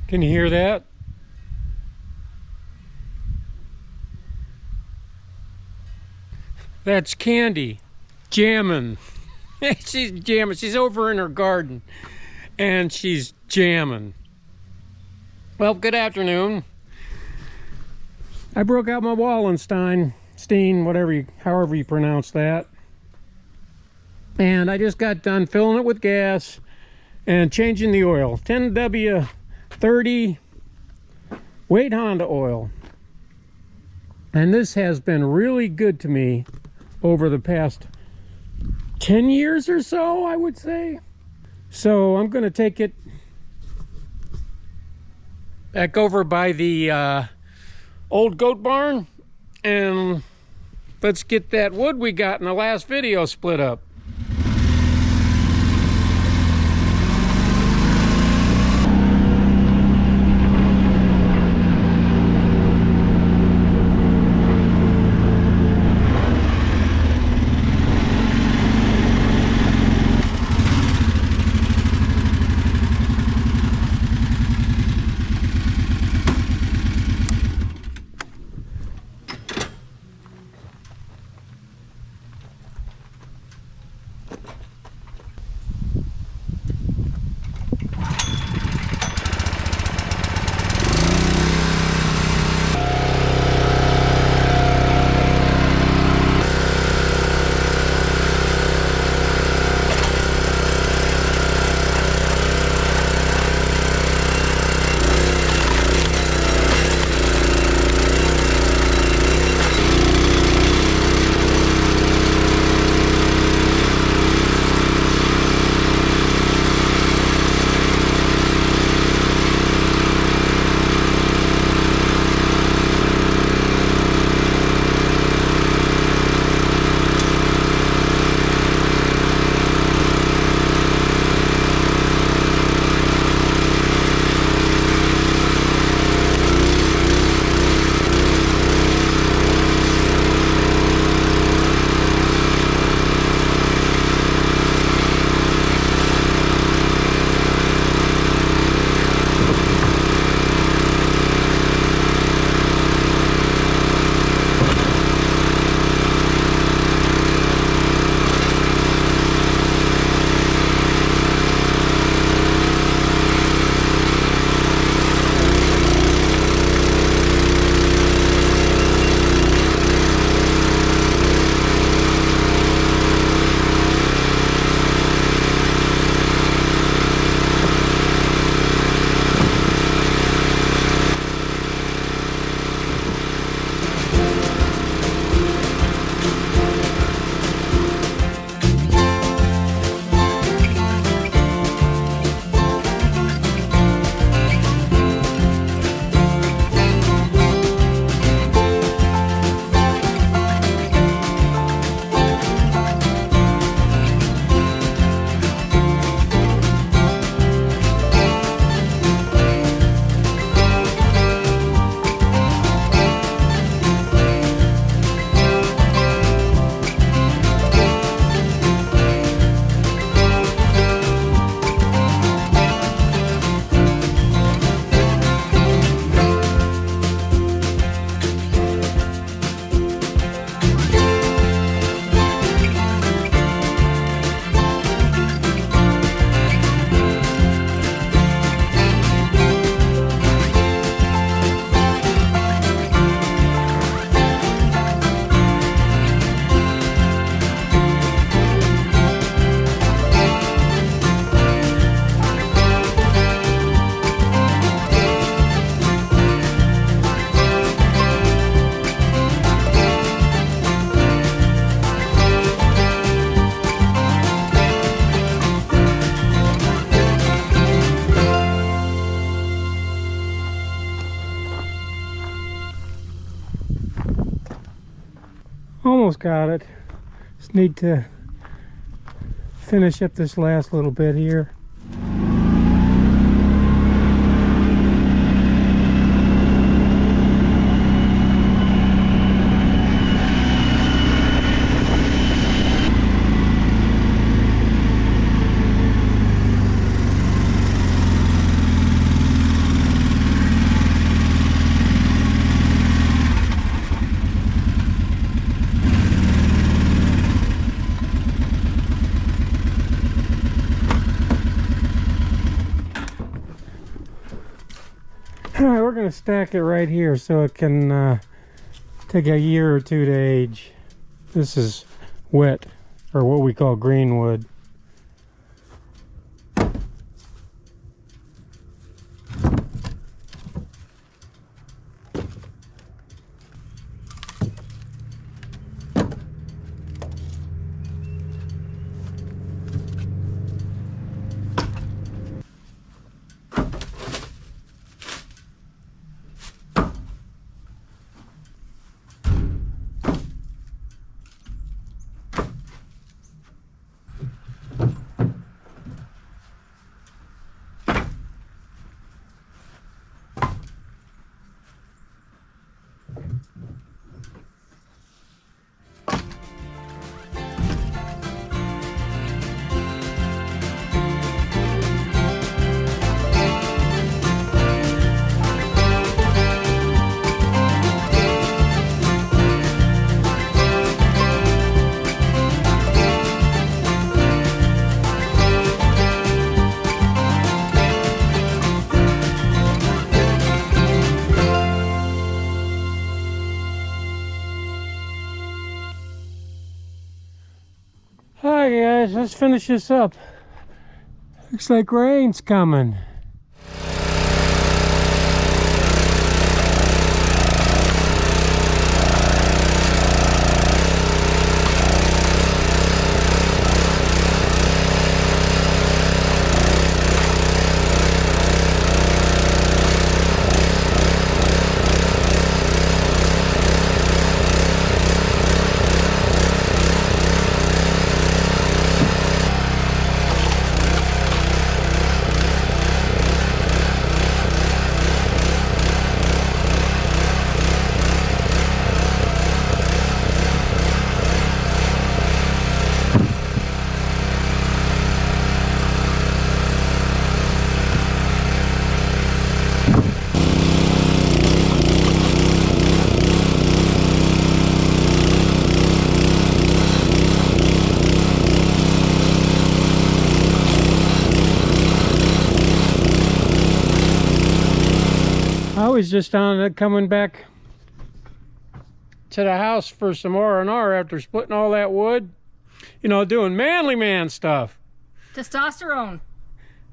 Can you hear that? That's Candy jamming. She's jamming. She's over in her garden and she's jamming. Well, good afternoon. I broke out my Wallenstein, however you pronounce that. And I just got done filling it with gas and changing the oil. 10W30 weight Honda oil. And this has been really good to me over the past 10 years or so, I would say. So I'm going to take it back over by the old goat barn and let's get that wood we got in the last video split up. Almost got it. Just need to finish up this last little bit here. we're going to stack it right here so it can take a year or two to age. This is wet, or what we call greenwood. Hi guys, let's finish this up. Looks like rain's coming. I was just on coming back to the house for some R&R after splitting all that wood. You know, doing manly man stuff. Testosterone.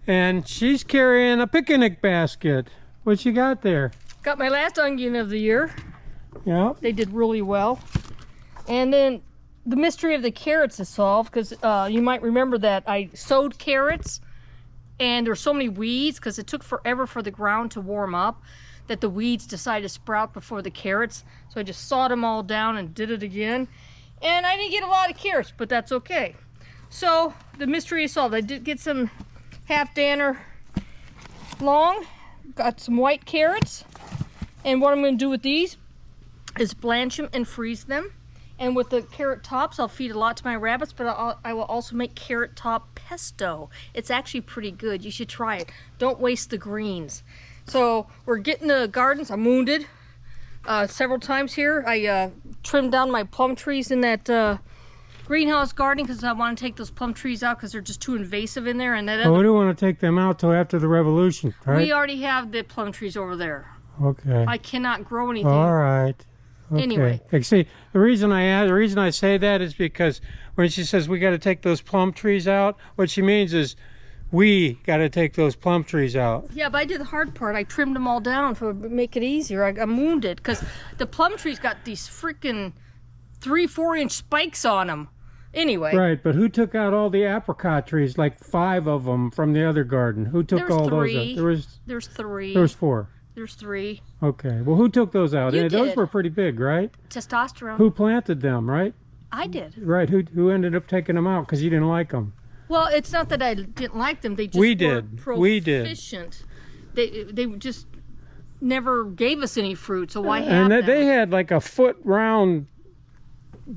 And she's carrying a picnic basket. What you got there? Got my last onion of the year. Yeah. They did really well. And then the mystery of the carrots is solved, because you might remember that I sowed carrots and there's so many weeds because it took forever for the ground to warm up that the weeds decided to sprout before the carrots. So I just sawed them all down and did it again. And I didn't get a lot of carrots, but that's okay. So the mystery is solved. I did get some half-danner long, got some white carrots. And what I'm going to do with these is blanch them and freeze them. And with the carrot tops, I'll feed a lot to my rabbits, but I will also make carrot top pesto. It's actually pretty good. You should try it. Don't waste the greens. So we're getting the gardens. I'm wounded several times here. I trimmed down my plum trees in that greenhouse garden because I want to take those plum trees out because they're just too invasive in there. And that we don't want to take them out till after the revolution, right? We already have the plum trees over there. Okay. I cannot grow anything. All right. Okay. Anyway. See, the reason I say that is because when she says we got to take those plum trees out, what she means is we got to take those plum trees out. Yeah, but I did the hard part. I trimmed them all down to make it easier. I'm wounded because the plum trees got these freaking 3-4 inch spikes on them. Anyway. Right, but who took out all the apricot trees, like 5 of them from the other garden? Who took all those out? There's 3. There was 4. There's 3. Okay. Well, who took those out? You Those did. were pretty big, right? Testosterone. Who planted them, right? I did. Right. Who ended up taking them out because you didn't like them? Well, it's not that I didn't like them. They just We weren't did. proficient. We did. They just never gave us any fruit, so why have And them? they had like a foot round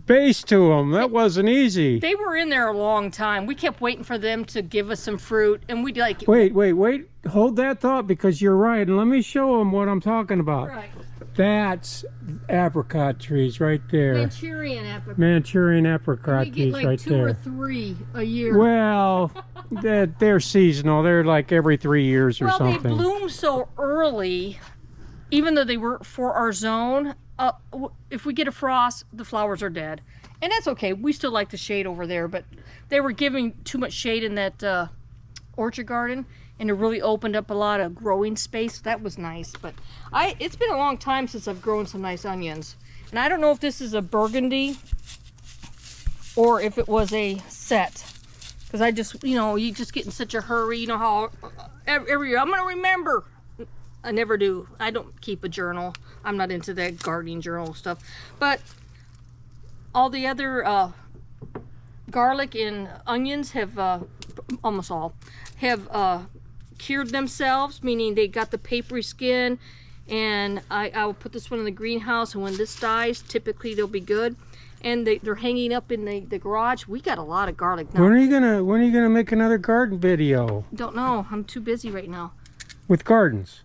base to them. That wasn't easy. They were in there a long time. We kept waiting for them to give us some fruit, and we'd like... Wait. Hold that thought because you're right. And let me show them what I'm talking about. Right. That's apricot trees right there. Manchurian apricot. Manchurian apricot We get trees like right 2 there. or 3 a year. Well, they're seasonal. They're like every 3 years or well, something. they bloom so early even though they were for our zone, if we get a frost, the flowers are dead. And that's okay. We still like the shade over there, but they were giving too much shade in that orchard garden, and it really opened up a lot of growing space. That was nice, but it's been a long time since I've grown some nice onions. And I don't know if this is a burgundy or if it was a set. Because I just, you just get in such a hurry. You know how every year, I'm going to remember. I never do. I don't keep a journal. I'm not into that gardening journal stuff. But all the other garlic and onions have, almost all, have cured themselves, meaning they got the papery skin. And I will put this one in the greenhouse, and when this dies, typically they'll be good. And they're hanging up in the garage. We got a lot of garlic now. When are you gonna make another garden video? Don't know. I'm too busy right now. With gardens?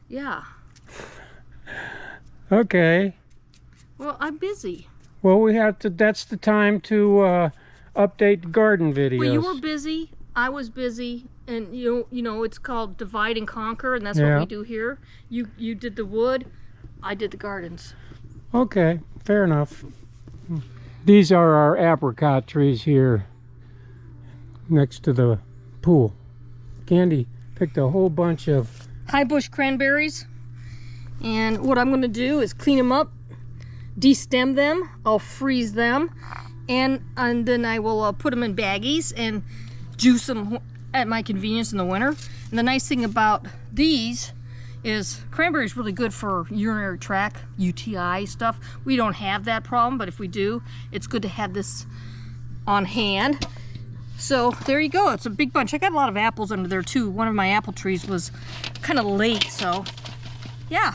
Yeah. Okay. Well, I'm busy. Well, we have to. That's the time to update garden videos. Well, you were busy. I was busy, and you know it's called divide and conquer, and that's what we do here. You did the wood, I did the gardens. Okay, fair enough. These are our apricot trees here next to the pool. Candy picked a whole bunch of high bush cranberries, and what I'm going to do is clean them up, destem them, I'll freeze them, and then I will put them in baggies and juice them at my convenience in the winter. And the nice thing about these is cranberry is really good for urinary tract, UTI stuff. We don't have that problem, but if we do, it's good to have this on hand. So there you go. It's a big bunch. I got a lot of apples under there too. One of my apple trees was kind of late, so yeah.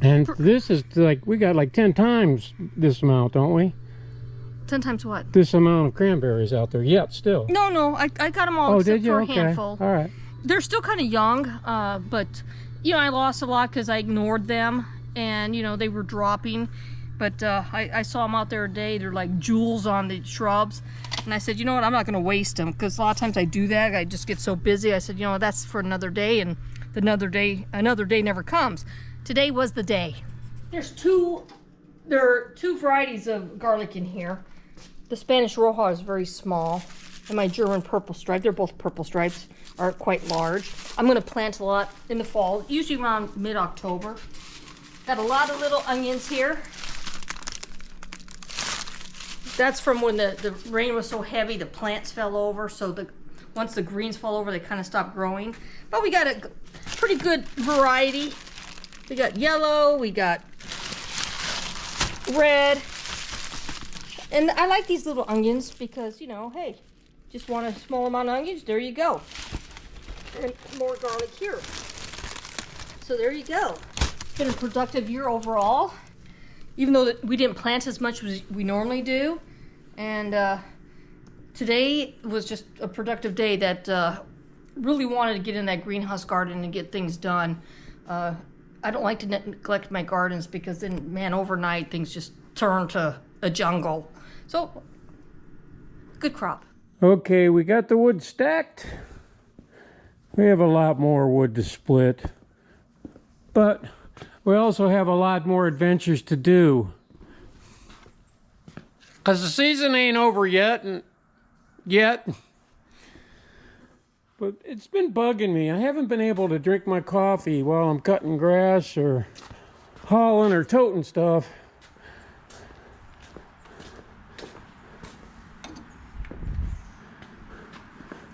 And this is like, we got like 10 times this amount, don't we? 10 times what? This amount of cranberries out there yet still. No, I got them all except for a handful. All right. They're still kind of young, but I lost a lot because I ignored them, and they were dropping. But I saw them out there today. They're like jewels on the shrubs, and I said, you know what, I'm not going to waste them, because a lot of times I do that. I just get so busy. I said, that's for another day, and another day never comes. Today was the day. There are two varieties of garlic in here. The Spanish Roja is very small, and my German purple stripe, they're both purple stripes, are quite large. I'm going to plant a lot in the fall, usually around mid-October. Got a lot of little onions here. That's from when the rain was so heavy, the plants fell over, so once the greens fall over, they kind of stop growing. But we got a pretty good variety. We got yellow, we got red. And I like these little onions because, hey, just want a small amount of onions, there you go. And more garlic here. So there you go. It's been a productive year overall, even though we didn't plant as much as we normally do. And today was just a productive day that really wanted to get in that greenhouse garden and get things done. I don't like to neglect my gardens, because then, man, overnight things just turn to a jungle. So, good crop. Okay, we got the wood stacked. We have a lot more wood to split, but we also have a lot more adventures to do. Because the season ain't over yet. But it's been bugging me. I haven't been able to drink my coffee while I'm cutting grass or hauling or toting stuff.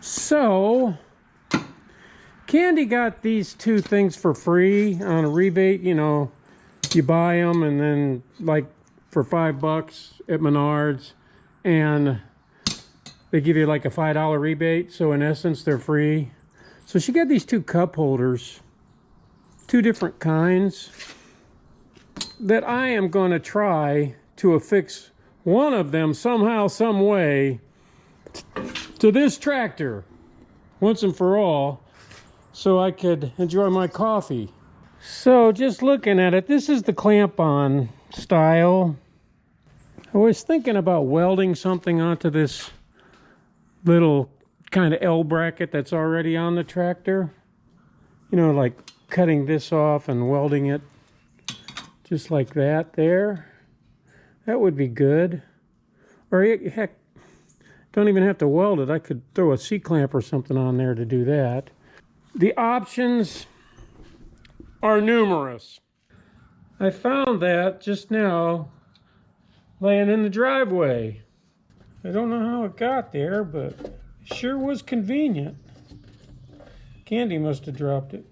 So, Candy got these two things for free on a rebate. You buy them, and then like for $5 at Menards, and they give you like a $5 rebate, so in essence they're free. So she got these two cup holders, two different kinds, that I am going to try to affix one of them somehow, some way to this tractor once and for all, so I could enjoy my coffee. So just looking at it, this is the clamp-on style. I was thinking about welding something onto this little kind of L bracket that's already on the tractor. Like cutting this off and welding it Just like that there. That would be good. Or heck, don't even have to weld it. I could throw a C-clamp or something on there to do that. The options are numerous. I found that just now laying in the driveway. I don't know how it got there, but it sure was convenient. Candy must have dropped it.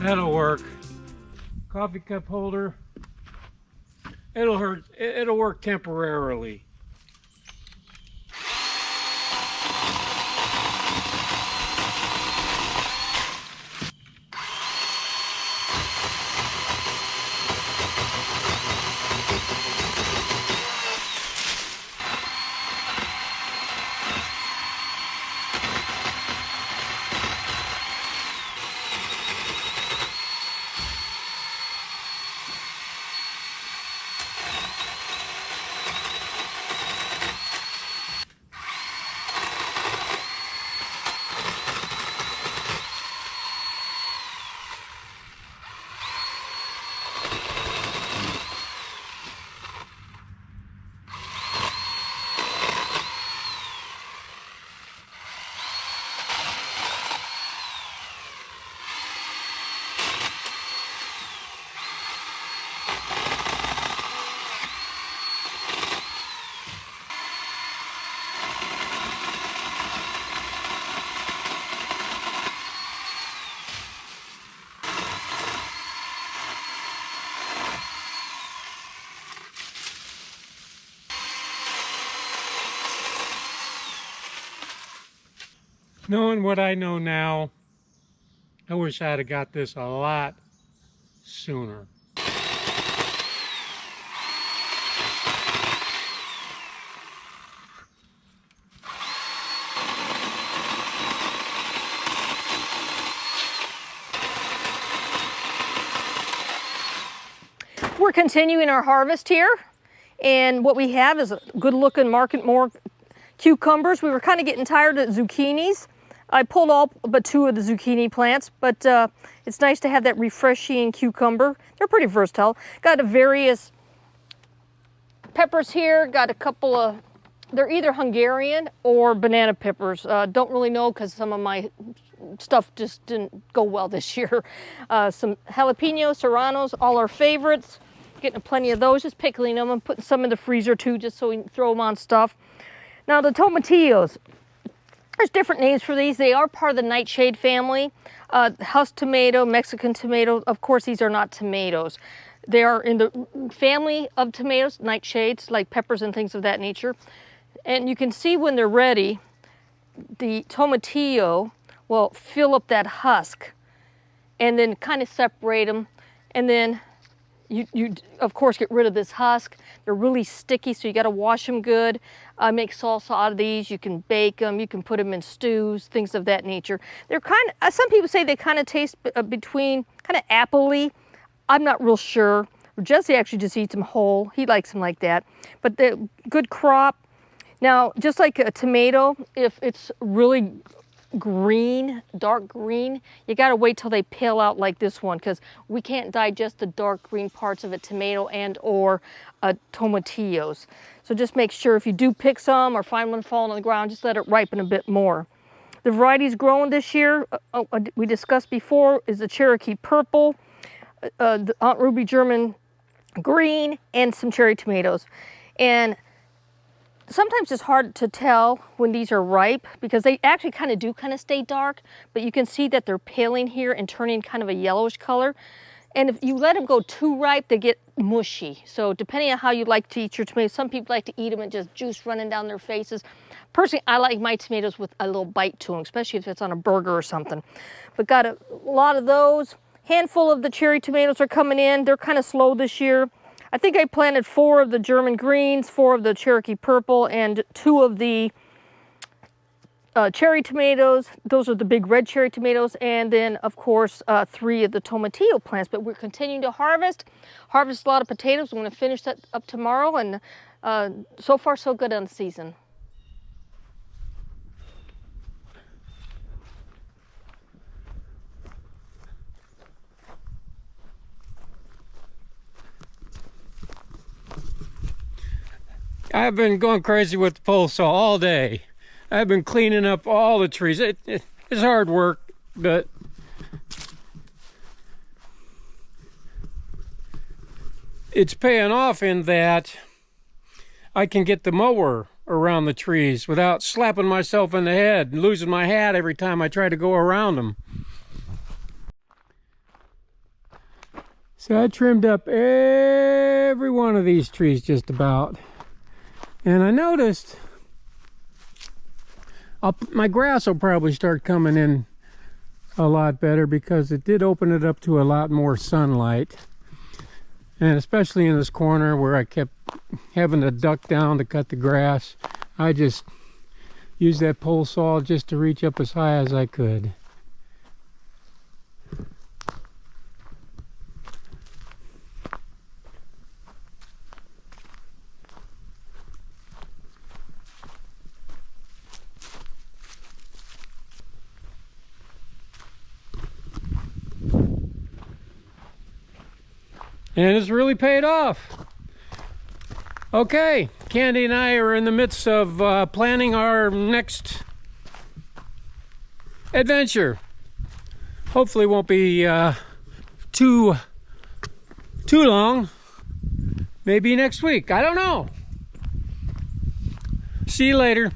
That'll work. Coffee cup holder. It'll work temporarily. Knowing what I know now, I wish I'd have got this a lot sooner. We're continuing our harvest here, and what we have is a good looking market, more cucumbers. We were kind of getting tired of zucchinis. I pulled all but 2 of the zucchini plants, but it's nice to have that refreshing cucumber. They're pretty versatile. Got a various peppers here, got a couple of, they're either Hungarian or banana peppers. Don't really know because some of my stuff just didn't go well this year. Some jalapenos, serranos, all our favorites. Getting plenty of those, just pickling them and putting some in the freezer too, just so we can throw them on stuff. Now the tomatillos, there's different names for these. They are part of the nightshade family. Husk tomato, Mexican tomato, of course these are not tomatoes. They are in the family of tomatoes, nightshades, like peppers and things of that nature. And you can see when they're ready, the tomatillo will fill up that husk and then kind of separate them. And then you of course get rid of this husk. They're really sticky, so you got to wash them good. Make salsa out of these. You can bake them. You can put them in stews, things of that nature. They're kind of, some people say they kind of taste between kind of apple-y. I'm not real sure. Jesse actually just eats them whole. He likes them like that. But they're good crop. Now, just like a tomato, if it's really green, dark green, you got to wait till they peel out like this one, because we can't digest the dark green parts of a tomato and or tomatillos. So just make sure if you do pick some or find one falling on the ground, just let it ripen a bit more. The varieties grown this year, we discussed before, is the Cherokee Purple, the Aunt Ruby German Green, and some cherry tomatoes. And sometimes it's hard to tell when these are ripe because they actually kind of stay dark, but you can see that they're paling here and turning kind of a yellowish color. And if you let them go too ripe, they get mushy. So depending on how you like to eat your tomatoes, some people like to eat them and just juice running down their faces. Personally, I like my tomatoes with a little bite to them, especially if it's on a burger or something. But got a lot of those. Handful of the cherry tomatoes are coming in. They're kind of slow this year. I think I planted 4 of the German Greens, 4 of the Cherokee Purple, and 2 of the cherry tomatoes. Those are the big red cherry tomatoes. And then, of course, 3 of the tomatillo plants. But we're continuing to harvest a lot of potatoes. I'm going to finish that up tomorrow. And so far, so good on the season. I've been going crazy with the pole saw all day. I've been cleaning up all the trees. It's hard work, but it's paying off in that I can get the mower around the trees without slapping myself in the head and losing my hat every time I try to go around them. So I trimmed up every one of these trees just about. And I noticed my grass will probably start coming in a lot better because it did open it up to a lot more sunlight. And especially in this corner where I kept having to duck down to cut the grass, I just used that pole saw just to reach up as high as I could. And it's really paid off. Okay, Candy and I are in the midst of planning our next adventure. Hopefully it won't be too long. Maybe next week, I don't know. See you later.